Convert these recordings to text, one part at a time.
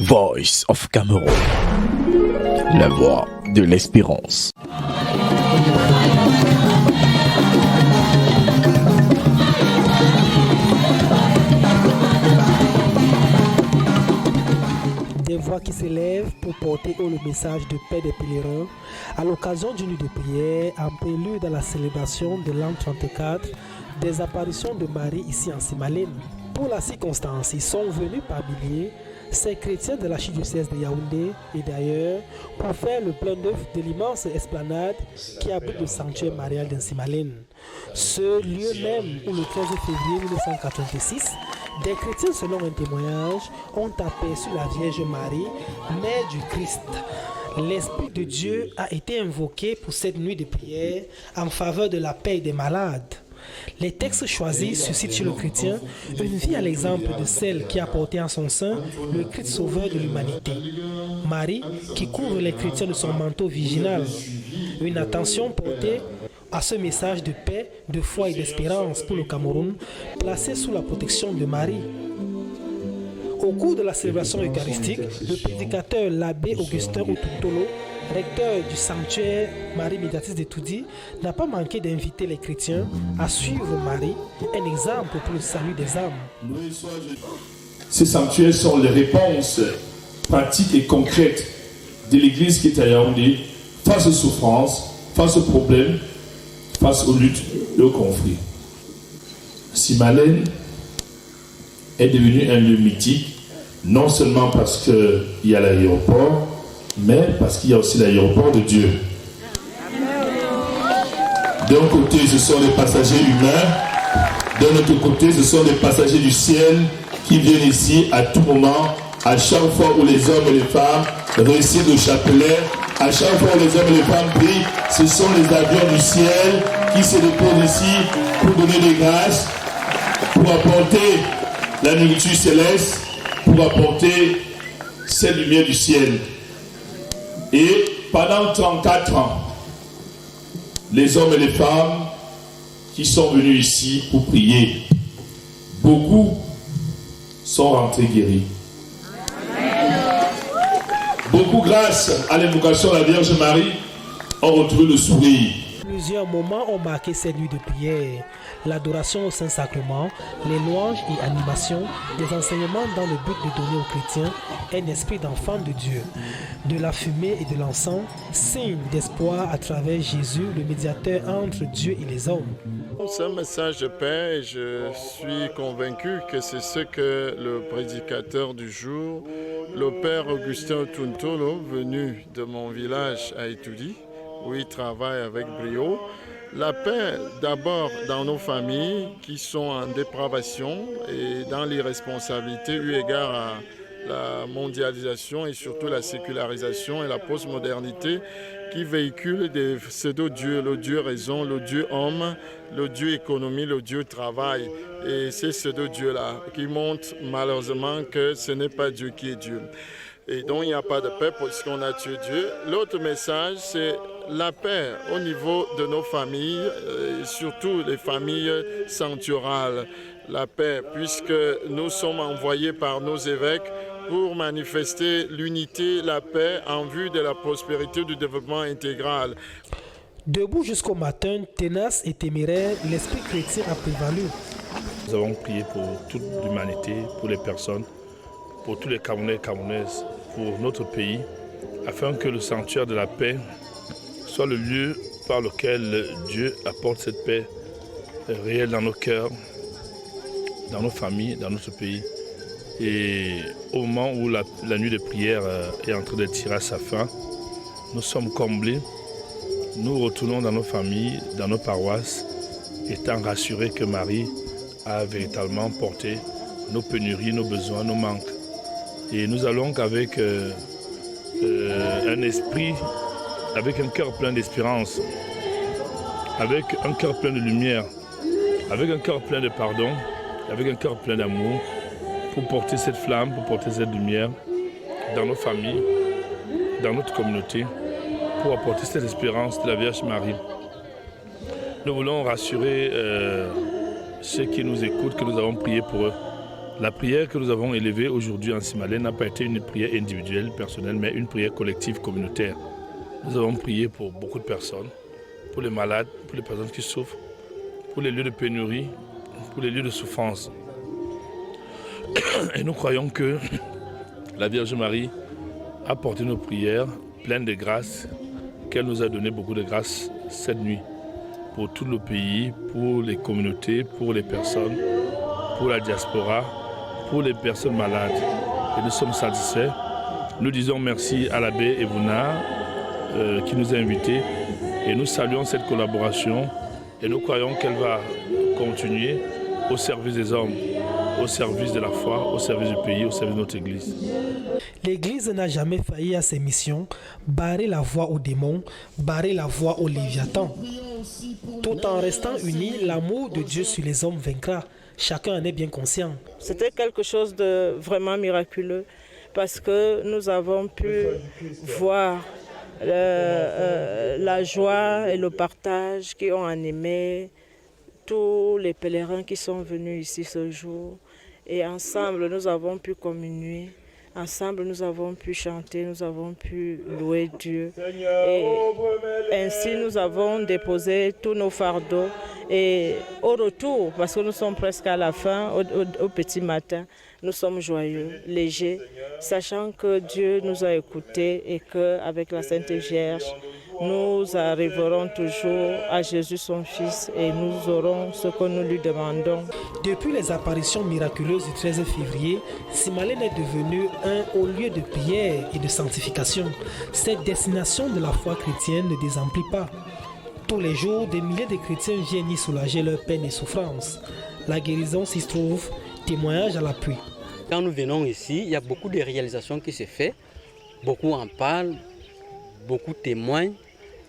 Voice of Cameroon, la voix de l'espérance. Des voix qui s'élèvent pour porter haut le message de paix des pèlerins à l'occasion d'une nuit de prière en prélude à la célébration de l'an 34 des apparitions de Marie ici en Simalène. Pour la circonstance, ils sont venus par milliers, ces chrétiens de l'archidiocèse de Yaoundé et d'ailleurs, pour faire le plein d'œuf de l'immense esplanade qui abrite le sanctuaire marial d'Insimalène. Ce lieu même où le 13 février 1986, des chrétiens, selon un témoignage, ont aperçu la Vierge Marie, mère du Christ. L'Esprit de Dieu a été invoqué pour cette nuit de prière en faveur de la paix des malades. Les textes choisis suscitent chez le chrétien une vie à l'exemple de celle qui a porté en son sein le Christ sauveur de l'humanité. Marie, qui couvre les chrétiens de son manteau virginal. Une attention portée à ce message de paix, de foi et d'espérance pour le Cameroun, placé sous la protection de Marie. Au cours de la célébration eucharistique, le prédicateur l'abbé Augustin Otuntolo, recteur du sanctuaire Marie Médiatrice de Toudi, n'a pas manqué d'inviter les chrétiens à suivre Marie, un exemple pour le salut des âmes. Ces sanctuaires sont les réponses pratiques et concrètes de l'Église qui est à Yaoundé face aux souffrances, face aux problèmes, face aux luttes et aux conflits. Simalène est devenu un lieu mythique, non seulement parce qu'il y a l'aéroport, mais parce qu'il y a aussi l'aéroport de Dieu. D'un côté, ce sont les passagers humains, d'un autre côté, ce sont les passagers du ciel qui viennent ici à tout moment, à chaque fois où les hommes et les femmes récitent le chapelet, à chaque fois où les hommes et les femmes prient, ce sont les avions du ciel qui se déposent ici pour donner des grâces, pour apporter la nourriture céleste, pour apporter cette lumière du ciel. Et pendant 34 ans, les hommes et les femmes qui sont venus ici pour prier, beaucoup sont rentrés guéris. Beaucoup, grâce à l'invocation de la Vierge Marie, ont retrouvé le sourire. Plusieurs moments ont marqué cette nuit de prière. L'adoration au Saint-Sacrement, les louanges et animations, des enseignements dans le but de donner aux chrétiens un esprit d'enfant de Dieu. De la fumée et de l'encens, signe d'espoir à travers Jésus, le médiateur entre Dieu et les hommes. C'est un message de paix et je suis convaincu que c'est ce que le prédicateur du jour, le père Augustin Otuntolo, venu de mon village à Itoudi, où il travaille avec brio. La paix d'abord dans nos familles qui sont en dépravation et dans l'irresponsabilité eu égard à la mondialisation et surtout la sécularisation et la postmodernité qui véhicule des pseudo-dieux, le Dieu raison, le Dieu homme, le Dieu économie, le Dieu travail. Et c'est ce Dieu-là qui montre malheureusement que ce n'est pas Dieu qui est Dieu. Et donc il n'y a pas de paix puisqu'on a tué Dieu. L'autre message, c'est la paix au niveau de nos familles, surtout les familles sancturales. La paix, puisque nous sommes envoyés par nos évêques pour manifester l'unité, la paix en vue de la prospérité du développement intégral. Debout jusqu'au matin, tenace et téméraire, l'esprit chrétien a prévalu. Nous avons prié pour toute l'humanité, pour les personnes, pour tous les Camerounais et Camerounaises, pour notre pays, afin que le sanctuaire de la paix soit le lieu par lequel Dieu apporte cette paix réelle dans nos cœurs, dans nos familles, dans notre pays. Et au moment où la nuit de prière est en train de tirer à sa fin, nous sommes comblés, nous retournons dans nos familles, dans nos paroisses, étant rassurés que Marie a véritablement porté nos pénuries, nos besoins, nos manques. Et nous allons avec un esprit, avec un cœur plein d'espérance, avec un cœur plein de lumière, avec un cœur plein de pardon, avec un cœur plein d'amour, pour porter cette flamme, pour porter cette lumière dans nos familles, dans notre communauté, pour apporter cette espérance de la Vierge Marie. Nous voulons rassurer ceux qui nous écoutent, que nous avons prié pour eux, La prière que nous avons élevée aujourd'hui en Simalène n'a pas été une prière individuelle, personnelle, mais une prière collective, communautaire. Nous avons prié pour beaucoup de personnes, pour les malades, pour les personnes qui souffrent, pour les lieux de pénurie, pour les lieux de souffrance. Et nous croyons que la Vierge Marie a porté nos prières pleines de grâce, qu'elle nous a donné beaucoup de grâce cette nuit, pour tout le pays, pour les communautés, pour les personnes, pour la diaspora, pour les personnes malades. Et nous sommes satisfaits. Nous disons merci à l'abbé Evuna qui nous a invités et nous saluons cette collaboration et nous croyons qu'elle va continuer au service des hommes, au service de la foi, au service du pays, au service de notre Église. L'Église n'a jamais failli à ses missions, barrer la voie aux démons, barrer la voie aux léviathans. Tout en restant unis, l'amour de Dieu sur les hommes vaincra. Chacun en est bien conscient. C'était quelque chose de vraiment miraculeux parce que nous avons pu voir la joie et le partage qui ont animé tous les pèlerins qui sont venus ici ce jour. Et ensemble, nous avons pu communier. Ensemble, nous avons pu chanter, nous avons pu louer Dieu. Et ainsi, nous avons déposé tous nos fardeaux. Et au retour, parce que nous sommes presque à la fin, au petit matin, nous sommes joyeux, légers, sachant que Dieu nous a écoutés et qu'avec la Sainte Vierge, nous arriverons toujours à Jésus son Fils et nous aurons ce que nous lui demandons. Depuis les apparitions miraculeuses du 13 février, Simalène est devenu un haut lieu de prière et de sanctification. Cette destination de la foi chrétienne ne désemplit pas. Tous les jours, des milliers de chrétiens viennent y soulager leurs peines et souffrances. La guérison s'y trouve, témoignage à l'appui. Quand nous venons ici, il y a beaucoup de réalisations qui se font. Beaucoup en parlent, beaucoup témoignent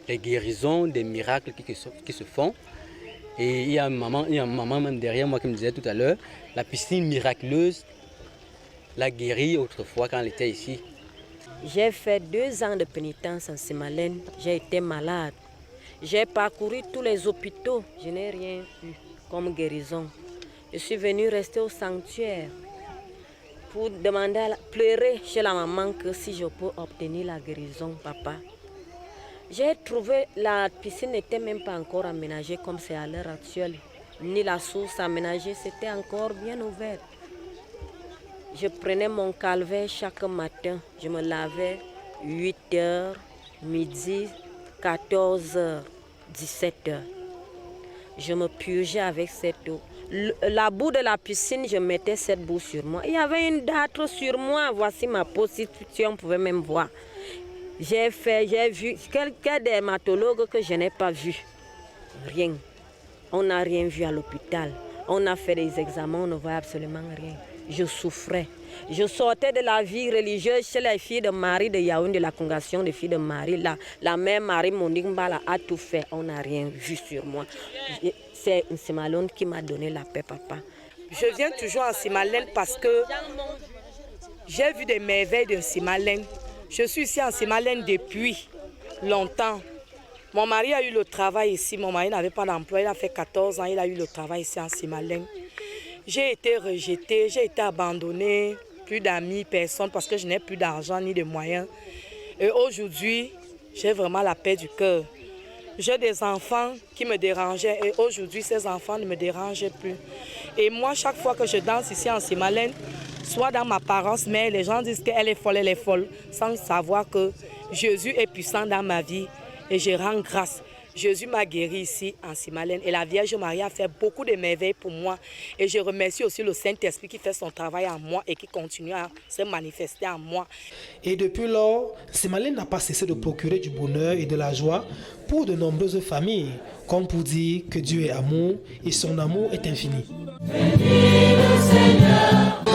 des guérisons, des miracles qui se font. Et il y a une maman même derrière moi qui me disait tout à l'heure, la piscine miraculeuse l'a guérie autrefois quand elle était ici. J'ai fait 2 ans de pénitence en Simalène, j'ai été malade. J'ai parcouru tous les hôpitaux, je n'ai rien eu comme guérison. Je suis venue rester au sanctuaire pour demander, pleurer chez la maman que si je peux obtenir la guérison, papa. J'ai trouvé la piscine n'était même pas encore aménagée comme c'est à l'heure actuelle, ni la source aménagée, c'était encore bien ouvert. Je prenais mon calvaire chaque matin, je me lavais 8h, midi, 14h, 17h. Je me purgeais avec cette eau. La boue de la piscine, je mettais cette boue sur moi. Il y avait une date sur moi. Voici ma position, on pouvait même voir. J'ai vu quelques dermatologues que je n'ai pas vu. Rien. On n'a rien vu à l'hôpital. On a fait des examens, on ne voit absolument rien. Je souffrais. Je sortais de la vie religieuse chez les filles de Marie de Yaoundé, de la congrégation des filles de Marie. La mère Marie Monique Mbala a tout fait. On n'a rien vu sur moi. C'est une Simalène qui m'a donné la paix, papa. Je viens toujours en Simalène parce que j'ai vu des merveilles de Simalène. Je suis ici en Simalène depuis longtemps. Mon mari a eu le travail ici. Mon mari n'avait pas d'emploi. Il a fait 14 ans. Il a eu le travail ici en Simalène. J'ai été rejetée, j'ai été abandonnée. Plus d'amis, personne, parce que je n'ai plus d'argent ni de moyens. Et aujourd'hui, j'ai vraiment la paix du cœur. J'ai des enfants qui me dérangeaient et aujourd'hui, ces enfants ne me dérangent plus. Et moi, chaque fois que je danse ici en Simalène, soit dans ma parence, mais les gens disent qu'elle est folle, sans savoir que Jésus est puissant dans ma vie et je rends grâce. Jésus m'a guéri ici en Simalène et la Vierge Marie a fait beaucoup de merveilles pour moi. Et je remercie aussi le Saint-Esprit qui fait son travail en moi et qui continue à se manifester en moi. Et depuis lors, Simalène n'a pas cessé de procurer du bonheur et de la joie pour de nombreuses familles, comme pour dire que Dieu est amour et son amour est infini. Bénis le Seigneur.